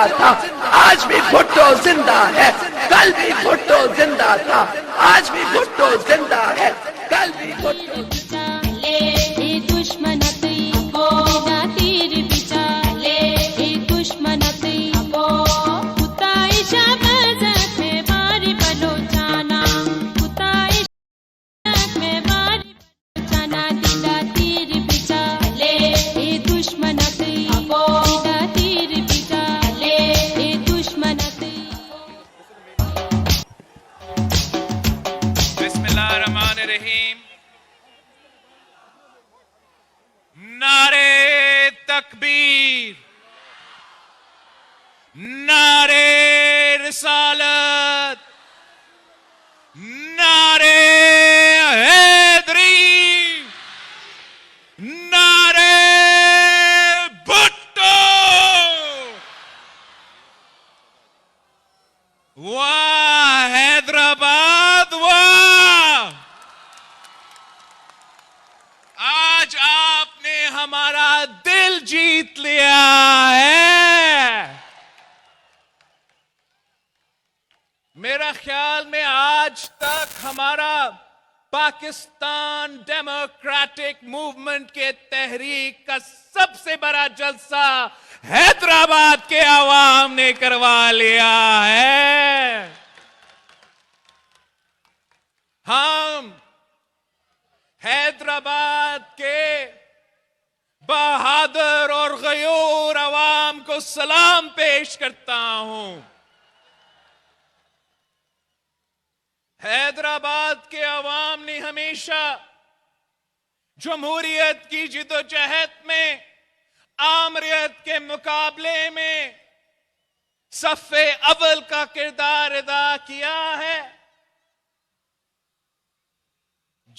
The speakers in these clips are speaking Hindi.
जिंदा था, आज भी भुट्टो जिंदा है, कल भी भुट्टो जिंदा था, आज भी भुट्टो जिंदा है, कल भी भुट्टो। नारे तकबीर, नारे रिसालत, नारे हैदरी, नारे भुट्टो। वाह हैदराबाद, वाह! आज आपने हमारा दिल जीत लिया है। मेरा ख्याल में आज तक हमारा पाकिस्तान डेमोक्रेटिक मूवमेंट के तहरीक का सबसे बड़ा जलसा हैदराबाद के आवाम ने करवा लिया है। हम हैदराबाद के बहादुर और गयूर अवाम को सलाम पेश करता हूं। हैदराबाद के अवाम ने हमेशा जमहूरियत की जिदोजहद में आमरियत के मुकाबले में सफ़े अव्वल का किरदार अदा किया है।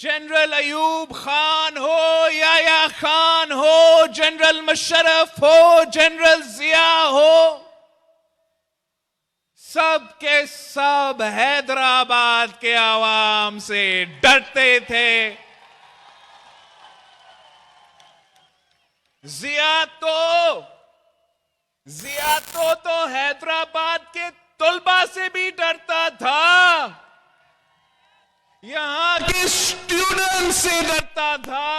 जनरल अयूब खान हो, याया खान हो, जनरल मुशर्रफ हो, जनरल जिया हो, सब के सब हैदराबाद के आवाम से डरते थे। जिया तो हैदराबाद के तुलबा से भी डरता था, यहां के स्टूडेंट से डरता था।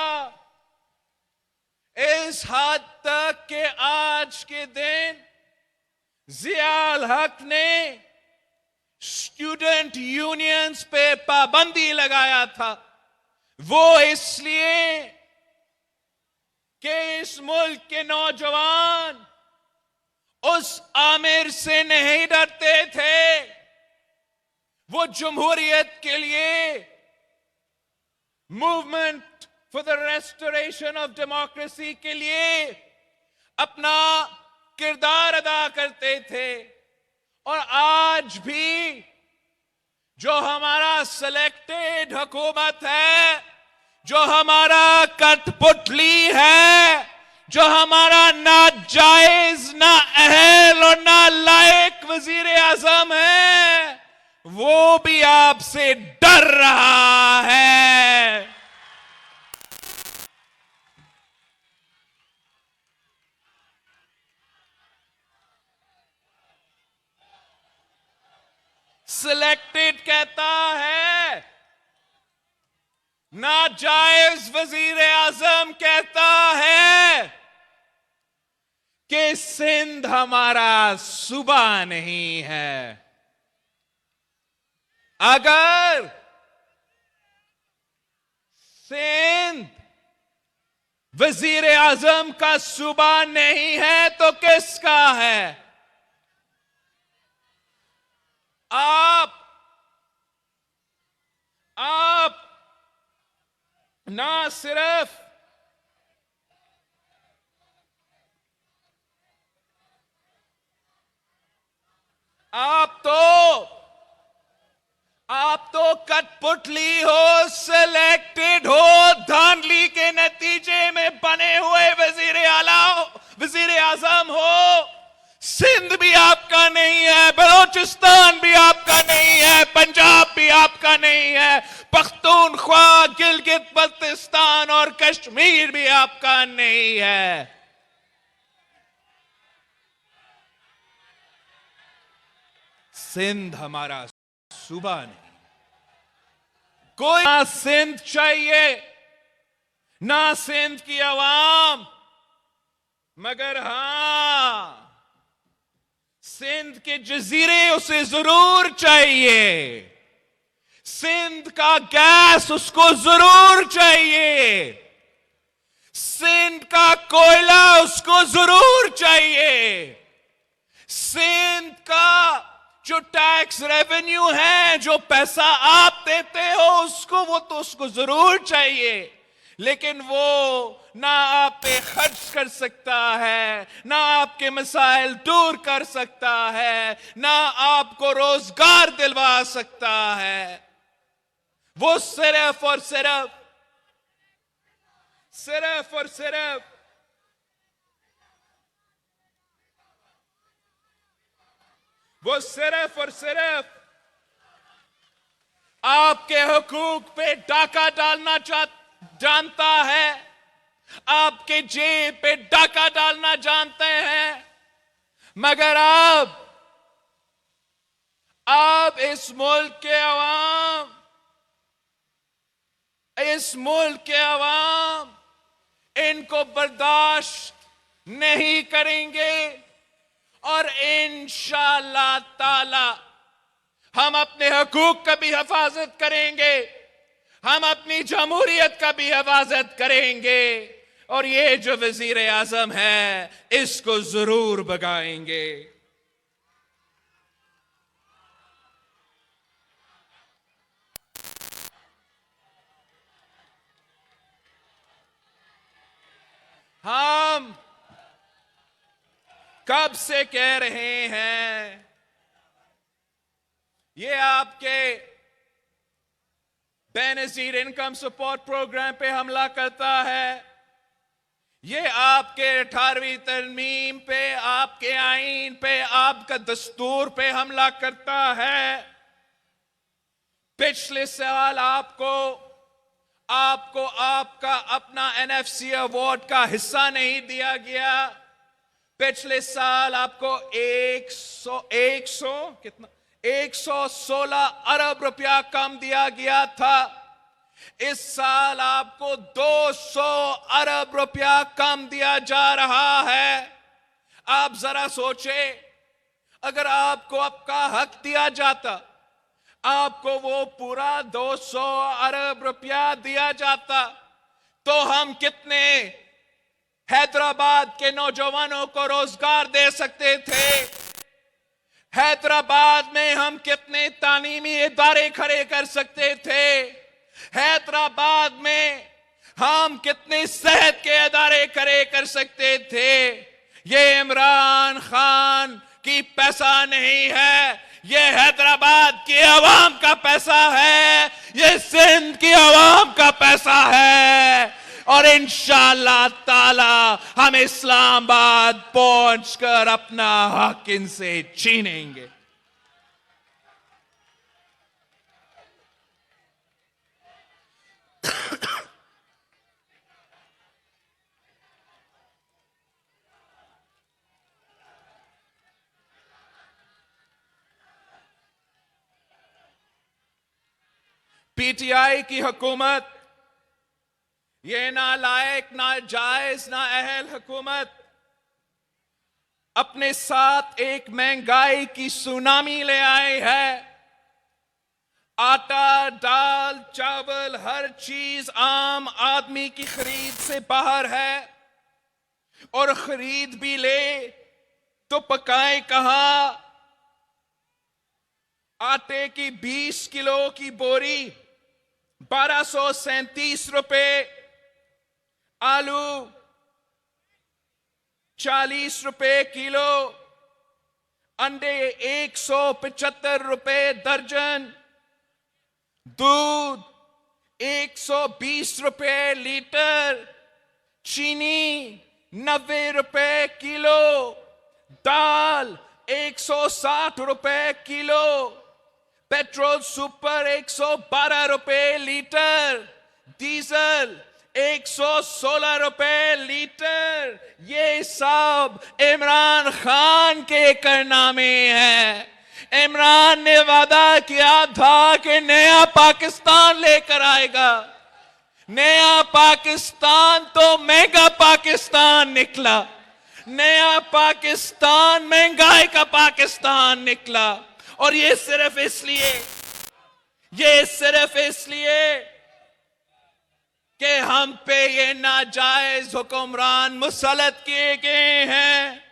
इस हद तक के आज के दिन जियाउल हक ने स्टूडेंट यूनियंस पे पाबंदी लगाया था। वो इसलिए कि इस मुल्क के नौजवान उस आमिर से नहीं डरते थे। वो जमहूरियत के लिए, movement for the restoration of democracy के लिए अपना किरदार अदा करते थे। और आज भी जो हमारा सिलेक्टेड हुकूमत है, जो हमारा कठपुतली है, जो हमारा नाजायज, ना अहल और ना लायक वजीर आजम है, वो भी आपसे डर रहा है। सिलेक्टेड कहता है, नाजायज वजीर आजम कहता है कि सिंध हमारा सूबा नहीं है। अगर सिंध वजीर आजम का सूबा नहीं है तो किसका है? आप ना सिर्फ आप तो कठपुतली हो, सिलेक्टेड हो, धांधली के नतीजे में बने हुए वजीर आजम हो। सिंध भी आपका नहीं है, बलोचिस्तान भी आपका नहीं है, पंजाब भी आपका नहीं है, पख्तूनख्वा, गिलगित बल्तिस्तान और कश्मीर भी आपका नहीं है। सिंध हमारा सूबा नहीं, कोई ना सिंध चाहिए ना सिंध की आवाम, मगर हां सिंध के जजीरे उसे जरूर चाहिए, सिंध का गैस उसको जरूर चाहिए, सिंध का कोयला उसको जरूर चाहिए, सिंध का जो टैक्स रेवेन्यू है, जो पैसा आप देते हो उसको, वो तो उसको जरूर चाहिए, लेकिन वो ना आप पे खर्च कर सकता है, ना आपके मसाइल दूर कर सकता है, ना आपको रोजगार दिलवा सकता है। वो सिर्फ और सिर्फ आपके हुकूक पे डाका डालना जानता है, आपके जेब पे डाका डालना जानते हैं, मगर आप इस मुल्क के अवाम इनको बर्दाश्त नहीं करेंगे, और इंशाअल्लाह ताला हम अपने हकूक का भी हिफाजत करेंगे, हम अपनी जमहूरियत का भी हिफाजत करेंगे, और ये जो वजीर आजम है इसको जरूर भगाएंगे। हम कब से कह रहे हैं, ये आपके बेनजीर इनकम सपोर्ट प्रोग्राम पे हमला करता है, ये आपके 18वीं तरमीम पे, आपके आईन पे, आपका दस्तूर पे हमला करता है। पिछले साल आपको आपका अपना NFC अवार्ड का हिस्सा नहीं दिया गया। पिछले साल आपको 116 अरब रुपया कम दिया गया था। इस साल आपको 200 अरब रुपया कम दिया जा रहा है। आप जरा सोचे, अगर आपको आपका हक दिया जाता, आपको वो पूरा 200 अरब रुपया दिया जाता, तो हम कितने हैदराबाद के नौजवानों को रोजगार दे सकते थे। हैदराबाद में हम कितने तालीमी इदारे खड़े कर सकते थे। हैदराबाद में हम कितने सेहत के इदारे खड़े कर सकते थे। ये इमरान खान की पैसा नहीं है, ये हैदराबाद की आवाम का पैसा है, ये सिंध की आवाम का पैसा है। और इंशाअल्लाह ताला हम इस्लामाबाद पहुंचकर अपना हक इनसे छीनेंगे। पीटीआई की हुकूमत, ये नालायक, नाजायज, नाअहल हुकूमत अपने साथ एक महंगाई की सुनामी ले आई है। आटा, दाल, चावल, हर चीज आम आदमी की खरीद से बाहर है, और खरीद भी ले तो पकाए कहां। आटे की 20 किलो की बोरी 1237 रुपए, आलू 40 रुपए किलो, अंडे 175 रुपए दर्जन, दूध 120 रुपए लीटर, चीनी 90 रुपए किलो, दाल 160 रुपए किलो, पेट्रोल सुपर 112 रुपए लीटर, डीजल 116 रुपए लीटर। ये सब इमरान खान के कारनामे हैं। इमरान ने वादा किया था कि नया पाकिस्तान लेकर आएगा। नया पाकिस्तान तो मेगा पाकिस्तान निकला। नया पाकिस्तान महंगाई का पाकिस्तान निकला। और ये सिर्फ इसलिए कि हम पे ये नाजायज हुक्मरान मुसल्लत किए गए हैं।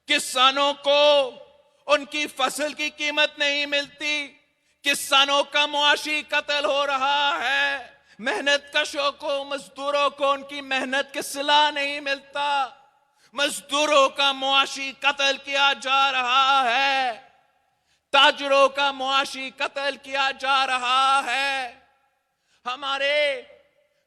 किसानों को उनकी फसल की कीमत नहीं मिलती, किसानों का मुआशी कत्ल हो रहा है, मेहनत कशों को, मजदूरों को उनकी मेहनत के सिला नहीं मिलता, मजदूरों का मुआशी कत्ल किया जा रहा है, ताजरों का मुआशी कत्ल किया जा रहा है। हमारे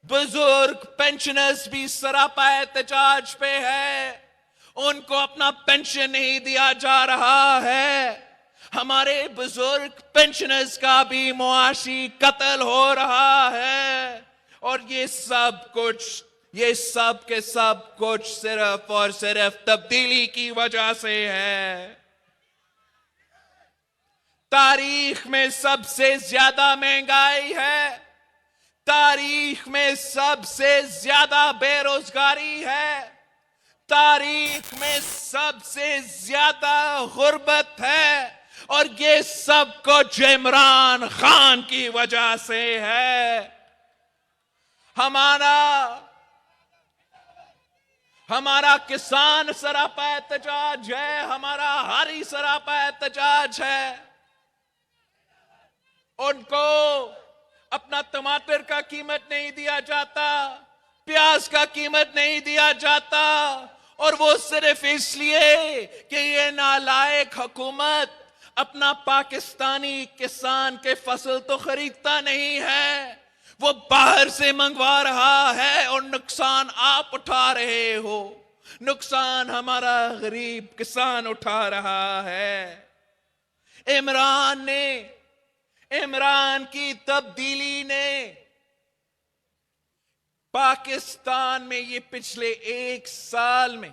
बुजुर्ग पेंशनर्स भी सरापा एहतजाज पे है, उनको अपना पेंशन नहीं दिया जा रहा है। हमारे बुजुर्ग पेंशनर्स का भी मुआशी कत्ल हो रहा है। और ये सब के सब कुछ सिर्फ और सिर्फ तब्दीली की वजह से है। तारीख में सबसे ज्यादा महंगाई है, तारीख में सबसे ज्यादा बेरोजगारी है, तारीख में सबसे ज्यादा गुर्बत है। और ये सब कुछ इमरान खान की वजह से है। हमारा किसान सरापा एहतजाज है, हमारा हारी सरापा एहतजाज है। उनको अपना टमाटर का कीमत नहीं दिया जाता, प्याज का कीमत नहीं दिया जाता, और वो सिर्फ इसलिए कि ये नालायक हुकूमत अपना पाकिस्तानी किसान के फसल तो खरीदता नहीं है, वो बाहर से मंगवा रहा है। और नुकसान आप उठा रहे हो, नुकसान हमारा गरीब किसान उठा रहा है। इमरान की तब्दीली ने पाकिस्तान में ये पिछले 1 साल में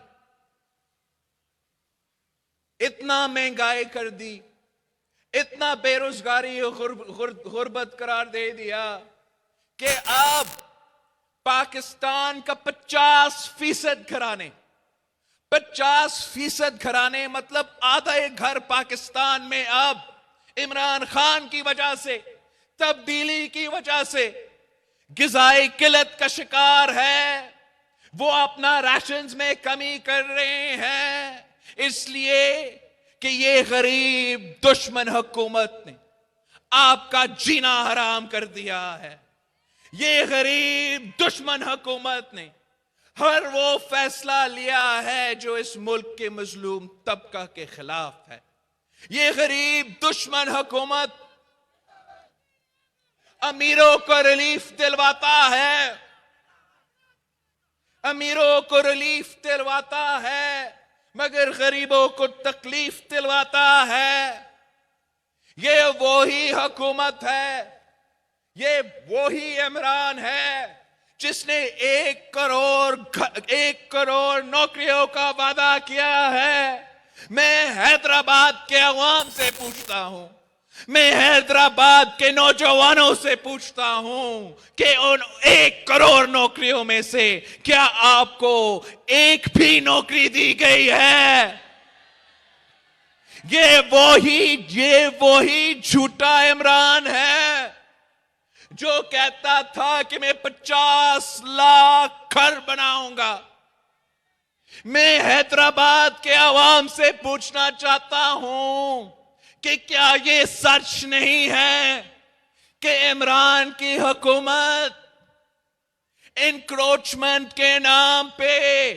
इतना महंगाई कर दी, इतना बेरोजगारी गुर्बत करार दे दिया कि अब पाकिस्तान का 50% घराने मतलब आधा एक घर पाकिस्तान में अब इमरान खान की वजह से, तब्दीली की वजह से गिज़ाई किल्लत का शिकार है। वो अपना राशंस में कमी कर रहे हैं, इसलिए कि ये गरीब दुश्मन हुकूमत ने आपका जीना हराम कर दिया है। ये गरीब दुश्मन हुकूमत ने हर वो फैसला लिया है जो इस मुल्क के मजलूम तबका के खिलाफ है। ये गरीब दुश्मन हुकूमत अमीरों को रिलीफ दिलवाता है, अमीरों को रिलीफ दिलवाता है, मगर गरीबों को तकलीफ दिलवाता है। ये वही हुकूमत है, ये वही इमरान है जिसने 1 करोड़ नौकरियों का वादा किया है। मैं हैदराबाद के अवाम से पूछता हूं, मैं हैदराबाद के नौजवानों से पूछता हूं कि उन 1 करोड़ नौकरियों में से क्या आपको एक भी नौकरी दी गई है? ये वही झूठा इमरान है जो कहता था कि मैं 50 लाख घर बनाऊंगा। मैं हैदराबाद के अवाम से पूछना चाहता हूं कि क्या ये सच नहीं है कि इमरान की हुकूमत इंक्रोचमेंट के नाम पे,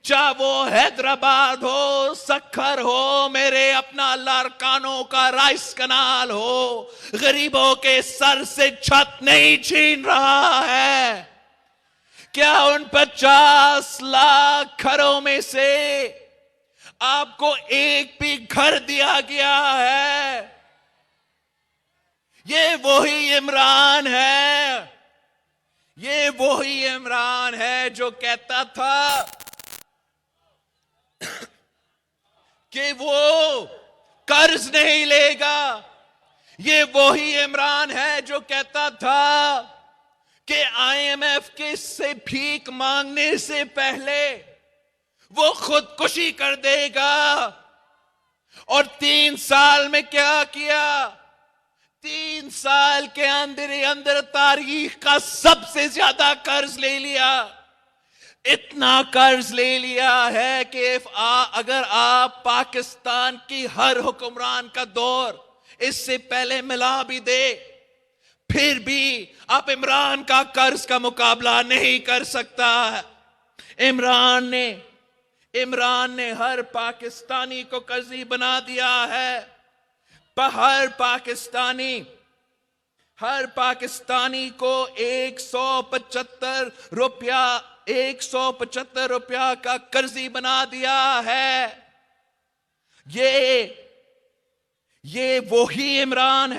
चाहे वो हैदराबाद हो, सक्खर हो, मेरे अपना लारकानों का राइस कनाल हो, गरीबों के सर से छत नहीं छीन रहा है? क्या उन 50 लाख घरों में से आपको एक भी घर दिया गया है? ये वही इमरान है, ये वही इमरान है जो कहता था कि वो कर्ज नहीं लेगा। ये वही इमरान है जो कहता था कि आईएमएफ के से भीख मांगने से पहले वो खुदकुशी कर देगा। और 3 साल में क्या किया? 3 साल के अंदर ही अंदर तारीख का सबसे ज्यादा कर्ज ले लिया। इतना कर्ज ले लिया है कि अगर आप पाकिस्तान की हर हुक्मरान का दौर इससे पहले मिला भी दे, फिर भी आप इमरान का कर्ज का मुकाबला नहीं कर सकता। इमरान ने हर पाकिस्तानी को कर्जी बना दिया है। हर पाकिस्तानी को 175 रुपया का कर्जी बना दिया है। ये वही इमरान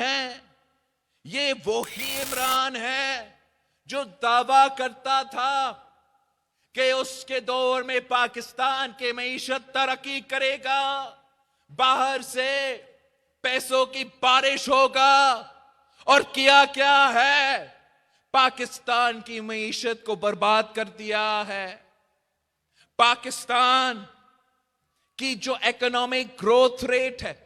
है जो दावा करता था कि उसके दौर में पाकिस्तान की मईशत तरक्की करेगा, बाहर से पैसों की बारिश होगा। और किया क्या है? पाकिस्तान की मईशत को बर्बाद कर दिया है। पाकिस्तान की जो इकोनॉमिक ग्रोथ रेट है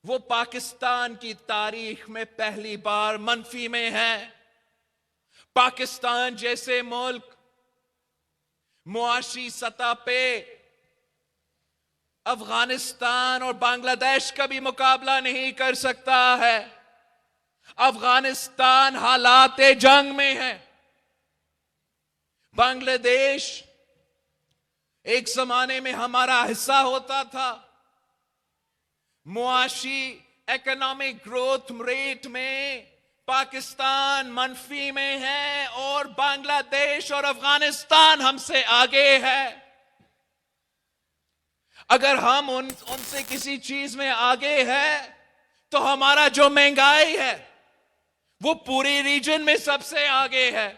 वो पाकिस्तान की तारीख में पहली बार मनफी में है। पाकिस्तान जैसे मुल्क मुआशी सतह पे अफगानिस्तान और बांग्लादेश का भी मुकाबला नहीं कर सकता है। अफगानिस्तान हालात जंग में है। बांग्लादेश एक जमाने में हमारा हिस्सा होता था। मुआशी इकोनॉमिक ग्रोथ रेट में पाकिस्तान मनफी में है और बांग्लादेश और अफगानिस्तान हमसे आगे है। अगर हम उनसे किसी चीज में आगे है तो हमारा जो महंगाई है वो पूरी रीजन में सबसे आगे है।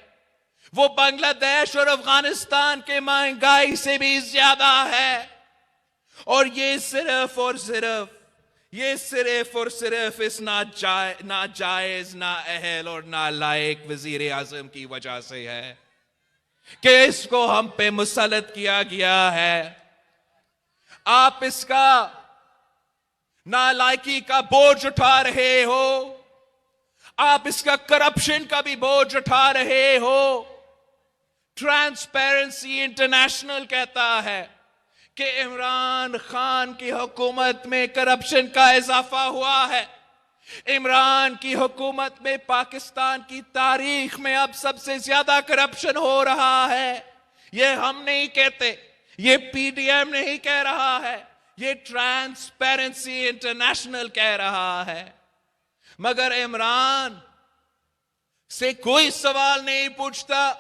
वो बांग्लादेश और अफगानिस्तान के महंगाई से भी ज्यादा है। और ये सिर्फ इस नाजायज, ना अहल और ना लायक वजीर आजम की वजह से है कि इसको हम पे मुसल्लत किया गया है। आप इसका नालायकी का बोझ उठा रहे हो, आप इसका करप्शन का भी बोझ उठा रहे हो। ट्रांसपेरेंसी इंटरनेशनल कहता है कि इमरान खान की हुकूमत में करप्शन का इजाफा हुआ है। इमरान की हुकूमत में पाकिस्तान की तारीख में अब सबसे ज्यादा करप्शन हो रहा है। ये हम नहीं कहते, ये पीडीएम नहीं कह रहा है, ये ट्रांसपेरेंसी इंटरनेशनल कह रहा है। मगर इमरान से कोई सवाल नहीं पूछता।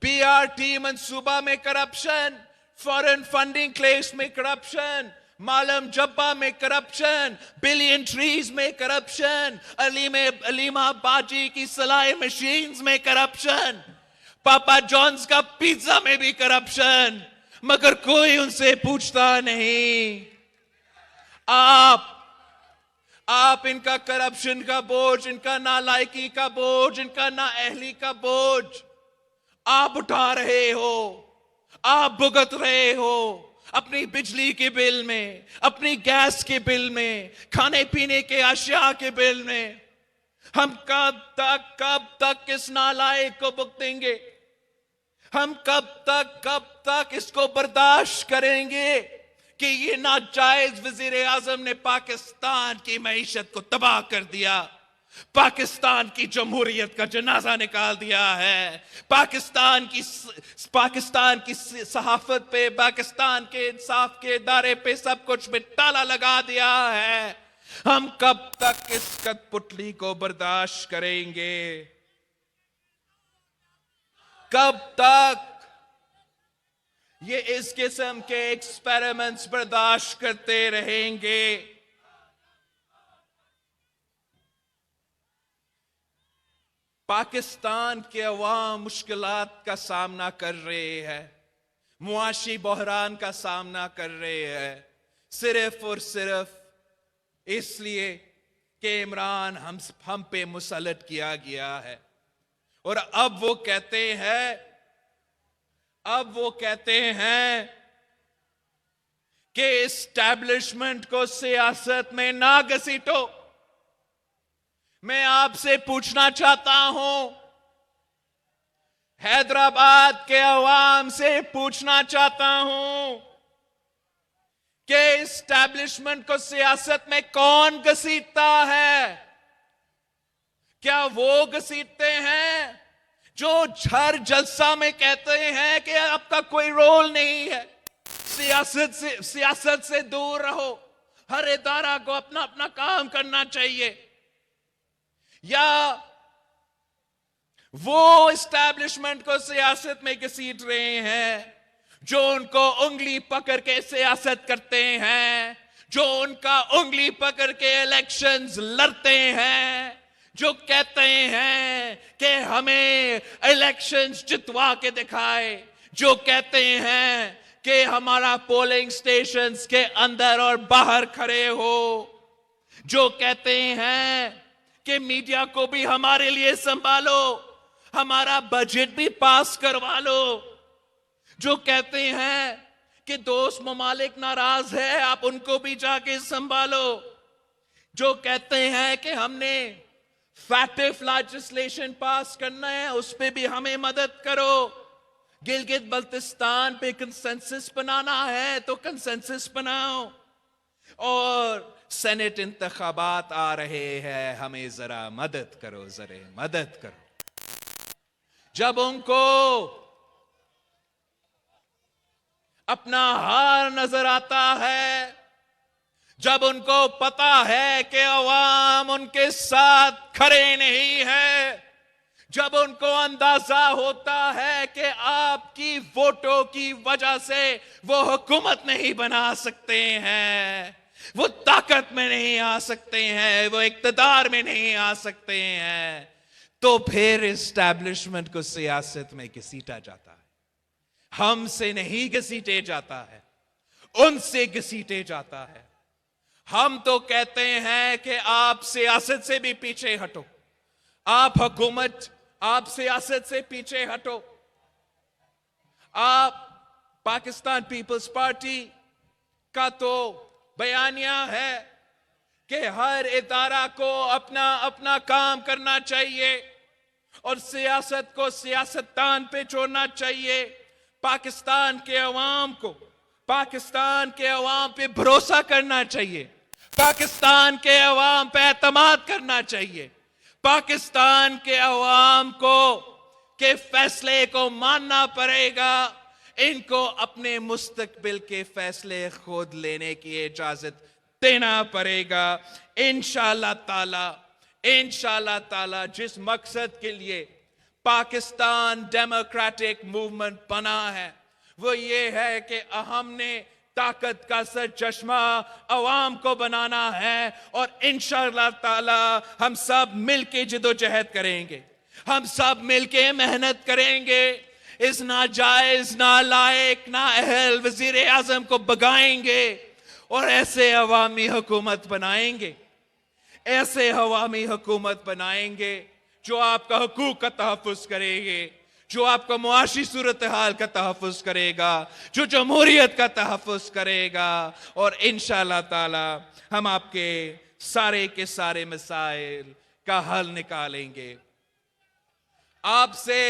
बीआरटी मंसूबा में करप्शन, फॉरेन फंडिंग क्लेम्स में करप्शन, मालम जब्बा में करप्शन, बिलियन ट्रीज में करप्शन, अलीमा बाजी की सिलाई मशीन्स में करप्शन, पापा जॉन्स का पिज्जा में भी करप्शन। मगर कोई उनसे पूछता नहीं। आप इनका करप्शन का बोझ, इनका नालायकी का बोझ, इनका नाअहली का बोझ आप उठा रहे हो, आप भुगत रहे हो अपनी बिजली के बिल में, अपनी गैस के बिल में, खाने पीने के अशिया के बिल में। हम कब तक इस नालायक को भुगतेंगे? हम कब तक इसको बर्दाश्त करेंगे कि ये नाजायज वजीर आजम ने पाकिस्तान की मईशत को तबाह कर दिया, पाकिस्तान की जमहूरियत का जनाजा निकाल दिया है, पाकिस्तान की सहाफत पे, पाकिस्तान के इंसाफ के इदारे पे सब कुछ में ताला लगा दिया है। हम कब तक इस कठपुतली को बर्दाश्त करेंगे? कब तक ये इस किस्म के एक्सपेरिमेंट्स बर्दाश्त करते रहेंगे? पाकिस्तान के अवाम मुश्किलात का सामना कर रहे हैं, मुआशी बहरान का सामना कर रहे हैं, सिर्फ और सिर्फ इसलिए कि इमरान हम पे मुसल्लत किया गया है। और अब वो कहते हैं कि इस्टेब्लिशमेंट को सियासत में ना घसीटो। मैं आपसे पूछना चाहता हूं, हैदराबाद के अवाम से पूछना चाहता हूं कि इस्टेब्लिशमेंट को सियासत में कौन घसीटता है? क्या वो घसीटते हैं जो हर जलसा में कहते हैं कि आपका कोई रोल नहीं है, सियासत से दूर रहो, हर इदारा को अपना अपना काम करना चाहिए? या वो इस्टेब्लिशमेंट को सियासत में घसीट रहे हैं जो उनको उंगली पकड़ के सियासत करते हैं, जो उनका उंगली पकड़ के इलेक्शंस लड़ते हैं, जो कहते हैं कि हमें इलेक्शंस जितवा के दिखाए, जो कहते हैं कि हमारा पोलिंग स्टेशंस के अंदर और बाहर खड़े हो, जो कहते हैं कि मीडिया को भी हमारे लिए संभालो, हमारा बजट भी पास करवा लो, जो कहते हैं कि दोस्त ममालिक नाराज है आप उनको भी जाके संभालो, जो कहते हैं कि हमने फैटिफ लेजिस्लेशन पास करना है उस पे भी हमें मदद करो, गिलगित बल्तिस्तान पे कंसेंसस बनाना है तो कंसेंसस बनाओ, और सेनेट इंतखाबात आ रहे हैं हमें जरा मदद करो, जरा मदद करो। जब उनको अपना हार नजर आता है, जब उनको पता है कि अवाम उनके साथ खड़े नहीं है, जब उनको अंदाजा होता है कि आपकी वोटों की वजह से वो हुकूमत नहीं बना सकते हैं, वो ताकत में नहीं आ सकते हैं, वो इक्तदार में नहीं आ सकते हैं, तो फिर इस्टेब्लिशमेंट को सियासत में घसीटा जाता है। हमसे नहीं घसीटे जाता है, उनसे घसीटे जाता है। हम तो कहते हैं कि आप सियासत से भी पीछे हटो, आप हुकूमत, आप सियासत से पीछे हटो। आप पाकिस्तान पीपल्स पार्टी का तो बयानिया है कि हर इदारा को अपना अपना काम करना चाहिए और सियासत को सियासतदान पे छोड़ना चाहिए। पाकिस्तान के अवाम को, पाकिस्तान के अवाम पे भरोसा करना चाहिए, पाकिस्तान के अवाम पे एतमाद करना चाहिए, पाकिस्तान के अवाम को के फैसले को मानना पड़ेगा। इनको अपने मुस्तकबिल के फैसले खुद लेने की इजाजत देना पड़ेगा। इंशाअल्लाह ताला जिस मकसद के लिए पाकिस्तान डेमोक्रेटिक मूवमेंट बना है वो ये है कि हमने ताकत का सर चश्मा अवाम को बनाना है, और इंशाअल्लाह ताला हम सब मिलके जिदोजहद करेंगे, हम सब मिलके मेहनत करेंगे, इस नाजायज नालायक नाअहल वजीर आजम को भगाएंगे और ऐसे अवामी हुकूमत बनाएंगे, ऐसे अवामी हुकूमत बनाएंगे जो आपका हुकूक का तहफ़्फ़ुज़ करेंगे, जो आपका मुआशी सूरत हाल का तहफ़्फ़ुज़ करेगा, जो जमहूरियत का तहफ़्फ़ुज़ करेगा, और इंशाअल्लाह ताला हम आपके सारे के सारे मसाइल का हल निकालेंगे। आपसे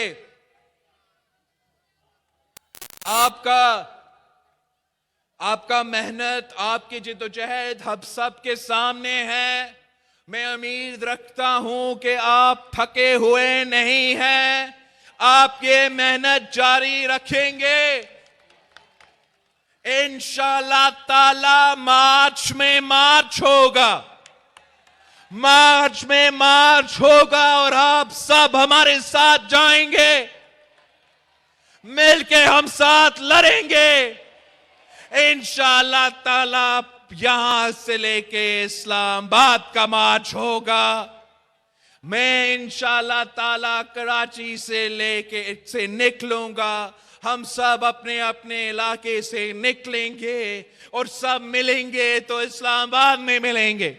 आपका मेहनत, आपकी जिद्दोजहद हम सब के सामने है। मैं उम्मीद रखता हूं कि आप थके हुए नहीं हैं, आप ये मेहनत जारी रखेंगे। इंशाअल्लाह ताला मार्च में मार्च होगा और आप सब हमारे साथ जाएंगे, मिलके हम साथ लड़ेंगे। इंशाअल्लाह ताला यहां से लेके इस्लामाबाद का मार्च होगा। मैं इंशाअल्लाह ताला कराची से निकलूंगा, हम सब अपने अपने इलाके से निकलेंगे और सब मिलेंगे तो इस्लामाबाद में मिलेंगे,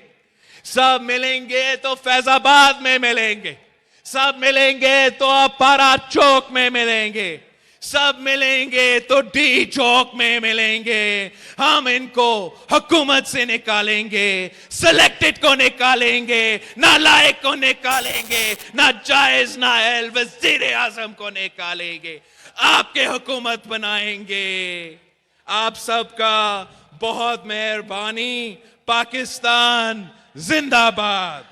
सब मिलेंगे तो फैजाबाद में मिलेंगे, सब मिलेंगे तो अपारा चौक में मिलेंगे, सब मिलेंगे तो डी चौक में मिलेंगे। हम इनको हुकूमत से निकालेंगे, सिलेक्टेड को निकालेंगे, नालायक को निकालेंगे, ना जायज ना अहल वजीर आजम को निकालेंगे, आपके हुकूमत बनाएंगे। आप सबका बहुत मेहरबानी। पाकिस्तान जिंदाबाद।